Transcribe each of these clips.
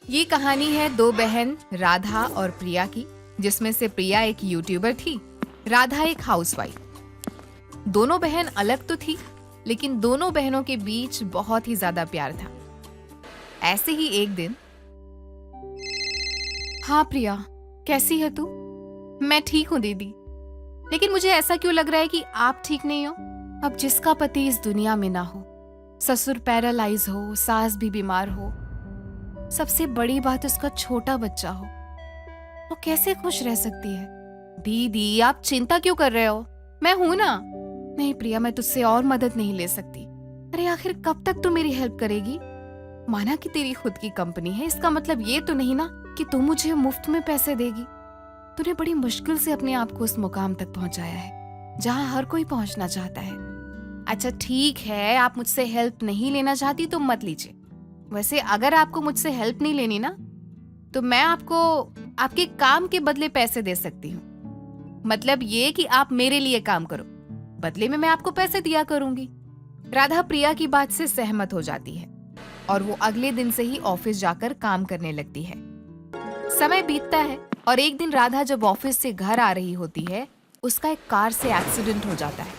ये कहानी है दो बहन राधा और प्रिया की, जिसमें से प्रिया एक यूट्यूबर थी, राधा एक हाउसवाइफ। दोनों बहन अलग तो थी, लेकिन दोनों बहनों के बीच बहुत ही ज्यादा प्यार था। ऐसे ही एक दिन। हाँ प्रिया, कैसी है तू? मैं ठीक हूँ दीदी, लेकिन मुझे ऐसा क्यों लग रहा है कि आप ठीक नहीं हो? अब जिसका पति इस दुनिया में ना हो, ससुर पैरालाइज हो, सास भी बीमार हो, सबसे बड़ी बात उसका छोटा बच्चा हो, वो कैसे खुश रह सकती है? दीदी आप चिंता क्यों कर रहे हो? मैं हूं ना। नहीं प्रिया, मैं तुझसे और मदद नहीं ले सकती। अरे आखिर कब तक तू मेरी हेल्प करेगी? माना कि तेरी खुद की कंपनी है, इसका मतलब ये तो नहीं ना कि तू मुझे मुफ्त में पैसे देगी। तूने बड़ी मुश्किल से अपने आप को उस मुकाम तक पहुंचाया है जहां हर कोई पहुंचना चाहता है। अच्छा ठीक है, आप मुझसे हेल्प नहीं लेना चाहती तो मत लीजिए। वैसे अगर आपको मुझसे हेल्प नहीं लेनी ना, तो मैं आपको आपके काम के बदले पैसे दे सकती हूँ। मतलब ये कि आप मेरे लिए काम करो, बदले में मैं आपको पैसे दिया करूंगी। राधा प्रिया की बात से सहमत हो जाती है और वो अगले दिन से ही ऑफिस जाकर काम करने लगती है। समय बीतता है और एक दिन राधा जब ऑफिस से घर आ रही होती है, उसका एक कार से एक्सीडेंट हो जाता है,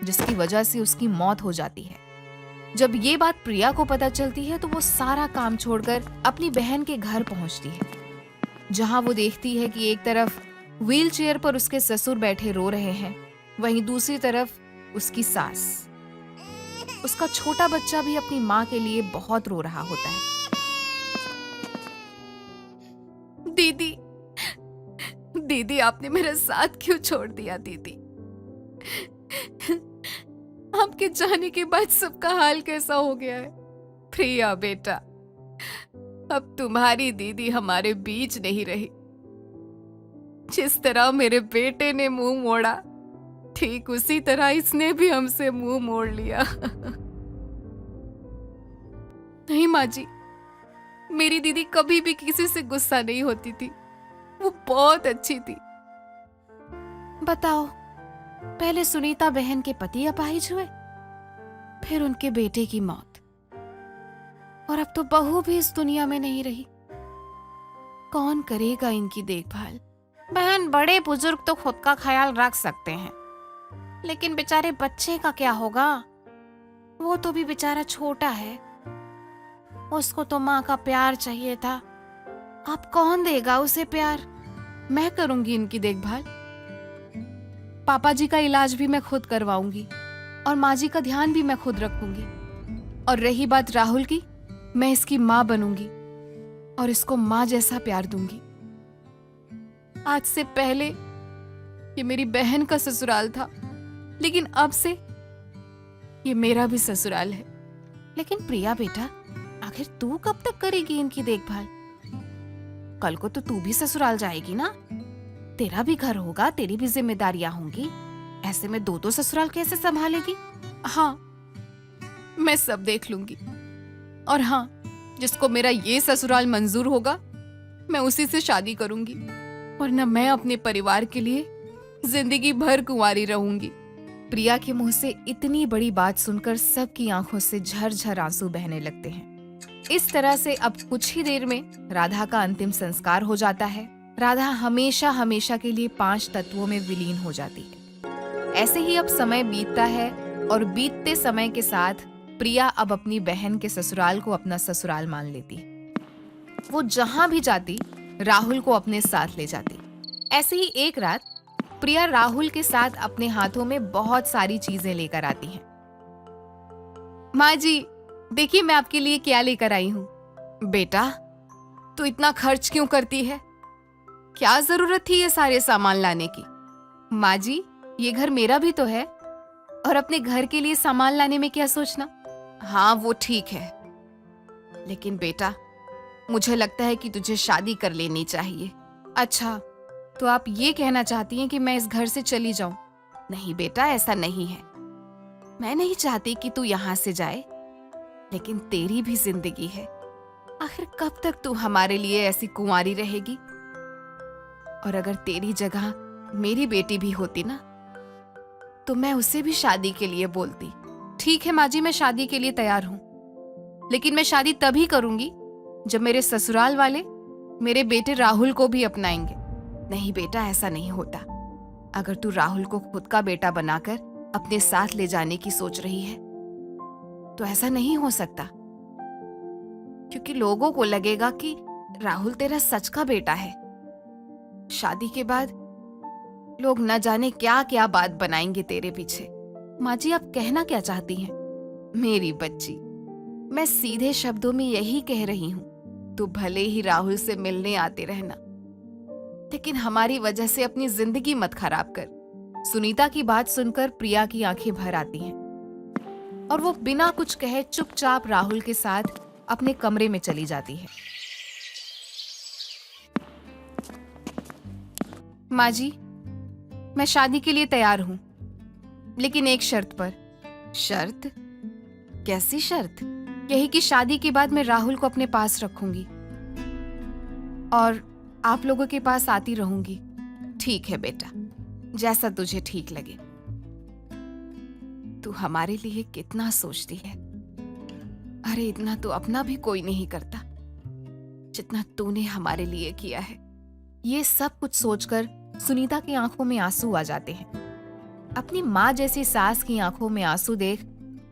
जिसकी वजह से उसकी मौत हो जाती है। जब ये बात प्रिया को पता चलती है तो वो सारा काम छोड़कर अपनी बहन के घर पहुंचती है, जहां वो देखती है कि एक तरफ व्हील चेयर पर उसके ससुर बैठे रो रहे हैं, वहीं दूसरी तरफ उसकी सास। उसका छोटा बच्चा भी अपनी माँ के लिए बहुत रो रहा होता है। दीदी, दीदी आपने मेरा साथ क्यों छोड़ दिया? दीदी, आपके जाने के बाद सबका हाल कैसा हो गया है? प्रिया बेटा, अब तुम्हारी दीदी हमारे बीच नहीं रही। जिस तरह मेरे बेटे ने मुंह मोड़ा, ठीक उसी तरह इसने भी हमसे मुंह मोड़ लिया। नहीं माँ जी, मेरी दीदी कभी भी किसी से गुस्सा नहीं होती थी, वो बहुत अच्छी थी। बताओ, पहले सुनीता बहन के पति अपाहिज हुए, फिर उनके बेटे की मौत, और अब तो बहू भी इस दुनिया में नहीं रही। कौन करेगा इनकी देखभाल? बहन बड़े बुजुर्ग तो खुद का ख्याल रख सकते हैं, लेकिन बेचारे बच्चे का क्या होगा? वो तो भी बेचारा छोटा है, उसको तो माँ का प्यार चाहिए था। अब कौन देगा उसे प्यार? मैं करूंगी इनकी देखभाल। पापा जी का इलाज भी मैं खुद करवाऊंगी और माँ जी का ध्यान भी मैं खुद रखूंगी। और रही बात राहुल की, मैं इसकी माँ बनूंगी और इसको माँ जैसा प्यार दूंगी। आज से पहले ये मेरी बहन का ससुराल था, लेकिन अब से ये मेरा भी ससुराल है। लेकिन प्रिया बेटा, आखिर तू कब तक करेगी इनकी देखभाल? कल को तो तू भी ससुराल जाएगी ना, तेरा भी घर होगा, तेरी भी जिम्मेदारियां होंगी। ऐसे में दो ससुराल कैसे संभालेगी? हाँ, मैं सब देख लूंगी। और हाँ, जिसको मेरा ये ससुराल मंजूर होगा, मैं उसी से शादी करूंगी, वरना मैं अपने परिवार के लिए जिंदगी भर कुंवारी रहूंगी। प्रिया के मुंह से इतनी बड़ी बात सुनकर सबकी आंखों से झरझर आंसू बहने लगते हैं। इस तरह से अब कुछ ही देर में राधा का अंतिम संस्कार हो जाता है। राधा हमेशा हमेशा के लिए 5 तत्वों में विलीन हो जाती है। ऐसे ही अब समय बीतता है और बीतते समय के साथ प्रिया अब अपनी बहन के ससुराल को अपना ससुराल मान लेती है। वो जहां भी जाती, राहुल को अपने साथ ले जाती। ऐसे ही एक रात प्रिया राहुल के साथ अपने हाथों में बहुत सारी चीजें लेकर आती है। माँ जी, देखिए मैं आपके लिए क्या लेकर आई हूँ। बेटा, तू इतना खर्च क्यों करती है? क्या जरूरत थी ये सारे सामान लाने की? माँ जी, ये घर मेरा भी तो है, और अपने घर के लिए सामान लाने में क्या सोचना? हाँ वो ठीक है, लेकिन बेटा मुझे लगता है कि तुझे शादी कर लेनी चाहिए। अच्छा, तो आप ये कहना चाहती हैं कि मैं इस घर से चली जाऊं? नहीं बेटा, ऐसा नहीं है। मैं नहीं चाहती कि तू यहाँ से जाए, लेकिन तेरी भी जिंदगी है। आखिर कब तक तू हमारे लिए ऐसी कुंवारी रहेगी? और अगर तेरी जगह मेरी बेटी भी होती ना, तो मैं उसे भी शादी के लिए बोलती। ठीक है माँ जी, मैं शादी के लिए तैयार हूँ, लेकिन मैं शादी तभी करूंगी जब मेरे ससुराल वाले मेरे बेटे राहुल को भी अपनाएंगे। नहीं बेटा, ऐसा नहीं होता। अगर तू राहुल को खुद का बेटा बनाकर अपने साथ ले जाने की सोच रही है तो ऐसा नहीं हो सकता, क्योंकि लोगों को लगेगा कि राहुल तेरा सच का बेटा है। शादी के बाद लोग न जाने क्या क्या बात बनाएंगे तेरे पीछे। माँ जी, आप कहना क्या चाहती हैं? मेरी बच्ची, मैं सीधे शब्दों में यही कह रही हूं, तू भले ही राहुल से मिलने आते रहना, लेकिन हमारी वजह से अपनी जिंदगी मत खराब कर। सुनीता की बात सुनकर प्रिया की आंखें भर आती हैं और वो बिना कुछ कहे चुपचाप राहुल के साथ अपने कमरे में चली जाती है। माँ जी, मैं शादी के लिए तैयार हूं, लेकिन एक शर्त पर। शर्त? कैसी शर्त? यही कि शादी के बाद मैं राहुल को अपने पास रखूंगी और आप लोगों के पास आती रहूंगी। ठीक है बेटा, जैसा तुझे ठीक लगे। तू हमारे लिए कितना सोचती है। अरे इतना तो अपना भी कोई नहीं करता जितना तूने हमारे लिए किया है। ये सब कुछ सोचकर सुनीता की आंखों में आंसू आ जाते हैं। अपनी माँ जैसी सास की आंखों में आंसू देख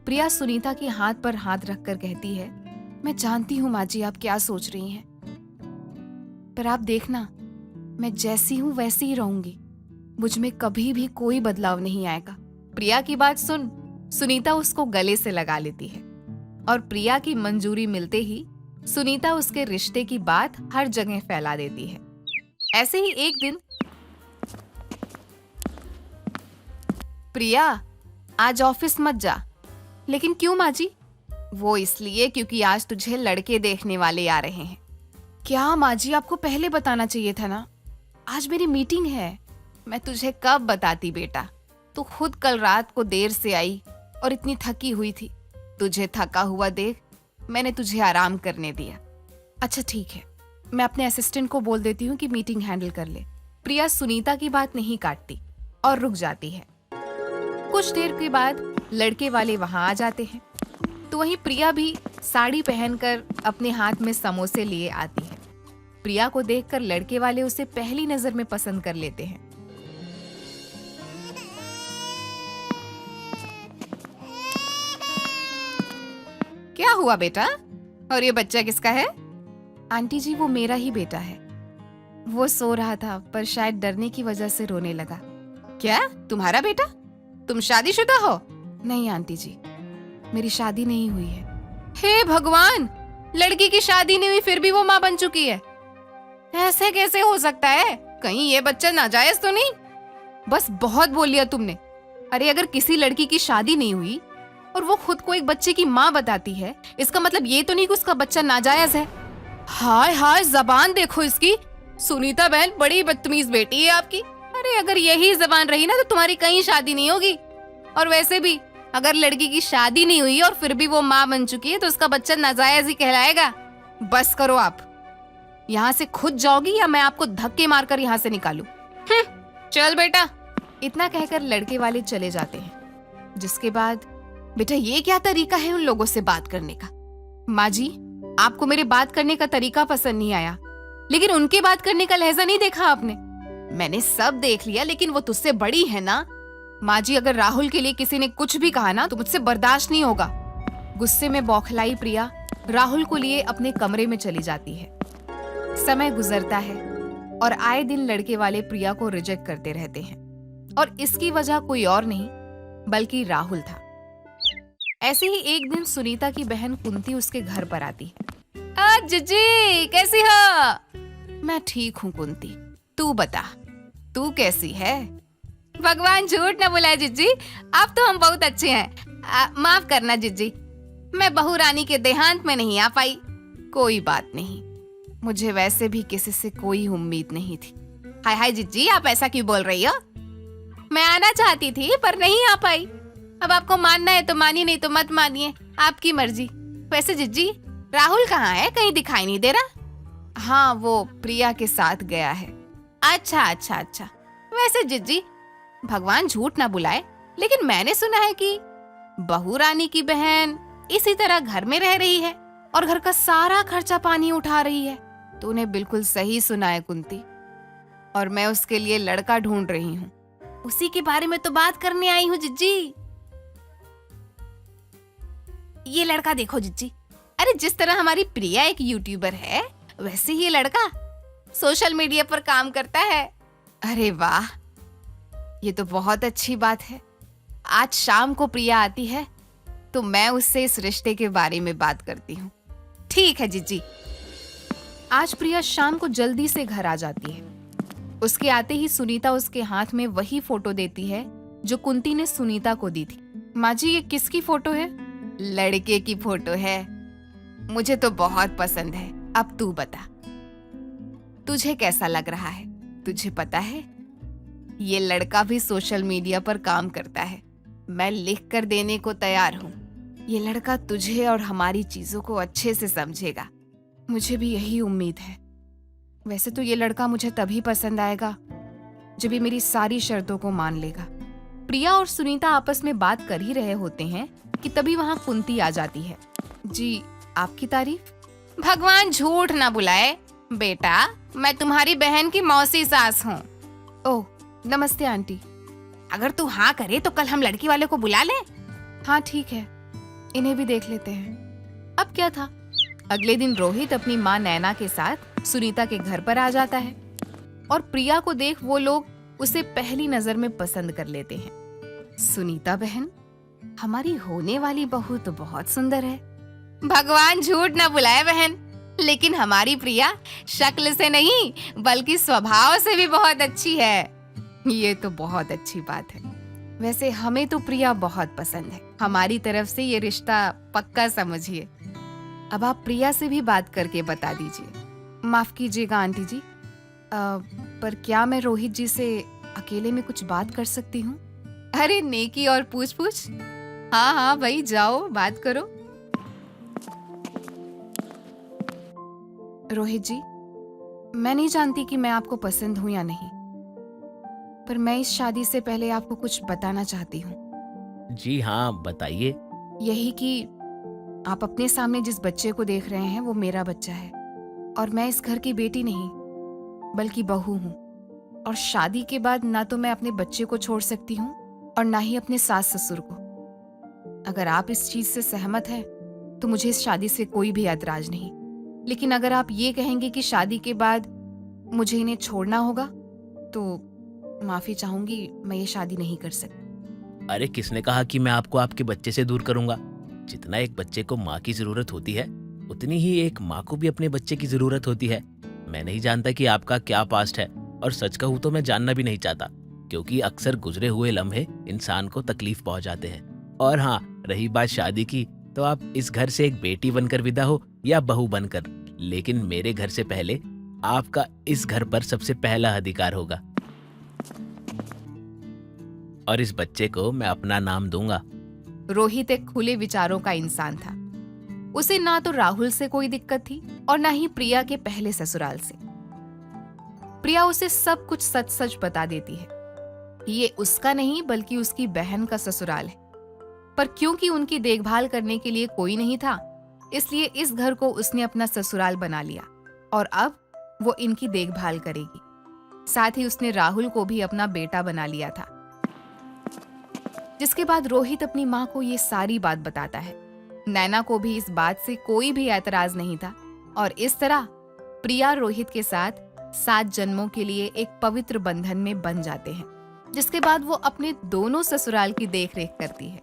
प्रिया सुनीता के हाथ पर हाथ रखकर कहती है, मैं जानती हूँ माँ जी आप क्या सोच रही हैं, पर आप देखना, मैं जैसी हूँ वैसी ही रहूंगी। मुझ में कभी भी कोई बदलाव नहीं आएगा। प्रिया की बात सुन सुनीता उसको गले से लगा लेती है और प्रिया की मंजूरी मिलते ही सुनीता उसके रिश्ते की बात हर जगह फैला देती है। ऐसे ही एक दिन, प्रिया आज ऑफिस मत जा। लेकिन क्यों माँ जी? वो इसलिए क्योंकि आज तुझे लड़के देखने वाले आ रहे हैं। क्या माँ जी, आपको पहले बताना चाहिए था ना। आज मेरी मीटिंग है। मैं तुझे कब बताती बेटा, तू खुद कल रात को देर से आई और इतनी थकी हुई थी। तुझे थका हुआ देख मैंने तुझे आराम करने दिया। अच्छा ठीक है, मैं अपने असिस्टेंट को बोल देती हूँ कि मीटिंग हैंडल कर ले। प्रिया सुनीता की बात नहीं काटती और रुक जाती है। कुछ देर के बाद लड़के वाले वहां आ जाते हैं, तो वहीं प्रिया भी साड़ी पहनकर अपने हाथ में समोसे लिए आती है। प्रिया को देखकर लड़के वाले उसे पहली नजर में पसंद कर लेते हैं। क्या हुआ बेटा? और ये बच्चा किसका है? आंटी जी, वो मेरा ही बेटा है। वो सो रहा था पर शायद डरने की वजह से रोने लगा। क्या, तुम्हारा बेटा? तुम शादीशुदा हो? नहीं आंटी जी, मेरी शादी नहीं हुई है। हे भगवान, लड़की की शादी नहीं हुई फिर भी वो माँ बन चुकी है। ऐसे कैसे हो सकता है? कहीं ये बच्चा नाजायज तो नहीं? बस बहुत बोल लिया तुमने। अरे अगर किसी लड़की की शादी नहीं हुई और वो खुद को एक बच्चे की माँ बताती है, इसका मतलब ये तो नहीं कि उसका बच्चा नाजायज है। हाय हाय, जबान देखो इसकी। सुनीता बहन, बड़ी बदतमीज बेटी है आपकी। अरे अगर यही जबान रही ना तो तुम्हारी कहीं शादी नहीं होगी। और वैसे भी अगर लड़की की शादी नहीं हुई और फिर भी वो माँ बन चुकी है तो उसका बच्चा नाजायज ही कहलाएगा। बस करो, आप यहाँ से खुद जाओगी या मैं आपको धक्के मारकर यहाँ से निकालूं? चल बेटा। इतना कहकर लड़के वाले चले जाते हैं, जिसके बाद बेटा ये क्या तरीका है उन लोगों से बात करने का? माँ जी, आपको मेरे बात करने का तरीका पसंद नहीं आया, लेकिन उनके बात करने का लहजा नहीं देखा आपने? मैंने सब देख लिया, लेकिन वो तुझसे बड़ी है ना। माँ जी, अगर राहुल के लिए किसी ने कुछ भी कहा ना तो मुझसे बर्दाश्त नहीं होगा। गुस्से में बौखलाई प्रिया राहुल को लिए अपने कमरे में चली जाती है। समय गुजरता है और आए दिन लड़के वाले प्रिया को रिजेक्ट करते रहते हैं, और इसकी वजह कोई और नहीं बल्कि राहुल था। ऐसे ही एक दिन सुनीता की बहन कुंती उसके घर पर आती है। जीजी, कैसी हो? मैं ठीक हूँ कुंती, तू बता, तू कैसी है? भगवान झूठ न बुलाए जीजी, अब तो हम बहुत अच्छे हैं। माफ करना जीजी, मैं बहू रानी के देहांत में नहीं आ पाई। कोई बात नहीं, मुझे वैसे भी किसी से कोई उम्मीद नहीं थी। हाय हाय जीजी, आप ऐसा क्यों बोल रही हो? मैं आना चाहती थी पर नहीं आ पाई। अब आपको मानना है तो मानिए, नहीं तो मत मानिए, आपकी मर्जी। वैसे जीजी, राहुल कहाँ है? कहीं दिखाई नहीं दे रहा। हाँ, वो प्रिया के साथ गया है। अच्छा अच्छा अच्छा। वैसे जीजी, भगवान झूठ ना बुलाए, लेकिन मैंने सुना है कि बहू रानी की बहन इसी तरह घर में रह रही है। और घर का सारा खर्चा पानी उठा रही है। तूने बिल्कुल सही सुना है कुंती, और मैं उसके लिए लड़का ढूंढ रही हूँ। उसी के बारे में तो बात करने आई हूँ जिज्जी। ये लड़का देखो जिज्जी, अरे जिस तरह हमारी प्रिया एक यूट्यूबर है, वैसे ही ये लड़का सोशल मीडिया पर काम करता है। अरे वाह, ये तो बहुत अच्छी बात है। आज शाम को प्रिया आती है तो मैं उससे इस रिश्ते के बारे में बात करती हूँ। ठीक है जिज्जी। आज प्रिया शाम को जल्दी से घर आ जाती है। उसके आते ही सुनीता उसके हाथ में वही फोटो देती है जो कुंती ने सुनीता को दी थी। माँ जी, ये किसकी फोटो है? लड़के की फोटो है। मुझे तो बहुत पसंद है। अब तू बता, तुझे कैसा लग रहा है? तुझे पता है, ये लड़का भी सोशल मीडिया पर काम करता है। मैं लिख कर देने को तैयार हूँ। ये लड़का तुझे और हमारी चीजों को अच्छे से समझेगा। मुझे भी यही उम्मीद है। वैसे तो ये लड़का मुझे तभी पसंद आएगा जब ये मेरी सारी शर्तों को मान लेगा। प्रिया और सुनीता आपस में बात कर ही रहे होते हैं कि तभी वहां कुंती आ जाती है। जी, आपकी तारीफ? भगवान झूठ ना बुलाए बेटा, मैं तुम्हारी बहन की मौसी सास हूँ। ओह, नमस्ते आंटी। अगर तू हाँ करे तो कल हम लड़की वाले को बुला लें। हाँ ठीक है, इन्हें भी देख लेते हैं। अब क्या था, अगले दिन रोहित अपनी माँ नैना के साथ सुनीता के घर पर आ जाता है और प्रिया को देख वो लोग उसे पहली नजर में पसंद कर लेते हैं। सुनीता बहन, हमारी होने वाली बहू तो बहुत सुंदर है। भगवान झूठ न बुलाए बहन, लेकिन हमारी प्रिया शक्ल से नहीं बल्कि स्वभाव से भी बहुत अच्छी है। ये तो बहुत अच्छी बात है। वैसे हमें तो प्रिया बहुत पसंद है। हमारी तरफ से ये रिश्ता पक्का समझिए। अब आप प्रिया से भी बात करके बता दीजिए। माफ कीजिएगा आंटी जी, पर क्या मैं रोहित जी से अकेले में कुछ बात कर सकती हूँ? अरे नेकी और पूछ पूछ। हाँ हाँ भाई, जाओ बात करो। रोहित जी, मैं नहीं जानती कि मैं आपको पसंद हूं या नहीं, पर मैं इस शादी से पहले आपको कुछ बताना चाहती हूँ। जी हाँ, बताइए। यही कि आप अपने सामने जिस बच्चे को देख रहे हैं वो मेरा बच्चा है, और मैं इस घर की बेटी नहीं बल्कि बहू हूँ। और शादी के बाद ना तो मैं अपने बच्चे को छोड़ सकती हूँ और ना ही अपने सास ससुर को। अगर आप इस चीज से सहमत हैं तो मुझे इस शादी से कोई भी ऐतराज नहीं, लेकिन अगर आप ये कहेंगे कि शादी के बाद मुझे इन्हें छोड़ना होगा तो माफी चाहूंगी, मैं ये शादी नहीं कर सकती। अरे किसने कहा कि मैं आपको आपके बच्चे से दूर करूंगा? जितना एक बच्चे को माँ की जरूरत होती है, उतनी ही एक माँ को भी अपने बच्चे की जरूरत होती है। मैं नहीं जानता कि आपका क्या पास्ट है, और सच कहूँ तो मैं जानना भी नहीं चाहता, क्योंकि अक्सर गुजरे हुए लम्हे इंसान को तकलीफ पहुंचाते हैं। और हाँ, रही बात शादी की, तो आप इस घर से एक बेटी बनकर विदा हो या बहू बनकर, लेकिन मेरे घर से पहले आपका इस घर पर सबसे पहला अधिकार होगा। और इस बच्चे को मैं अपना नाम दूंगा। रोहित एक खुले विचारों का इंसान था। उसे ना तो राहुल से कोई दिक्कत थी और ना ही प्रिया के पहले ससुराल से। प्रिया उसे सब कुछ सच सच बता देती है। ये उसका नहीं बल्कि उसकी बहन का ससुराल है, पर क्योंकि उनकी देखभाल करने के लिए कोई नहीं था, इसलिए इस घर को उसने अपना ससुराल बना लिया और अब वो इनकी देखभाल करेगी। साथ ही उसने राहुल को भी अपना बेटा बना लिया था। जिसके बाद रोहित अपनी माँ को ये सारी बात बताता है। नैना को भी इस बात से कोई भी ऐतराज नहीं था और इस तरह प्रिया रोहित के साथ 7 जन्मों के लिए एक पवित्र बंधन में बन जाते हैं, जिसके बाद वो अपने दोनों ससुराल की देखरेख करती है।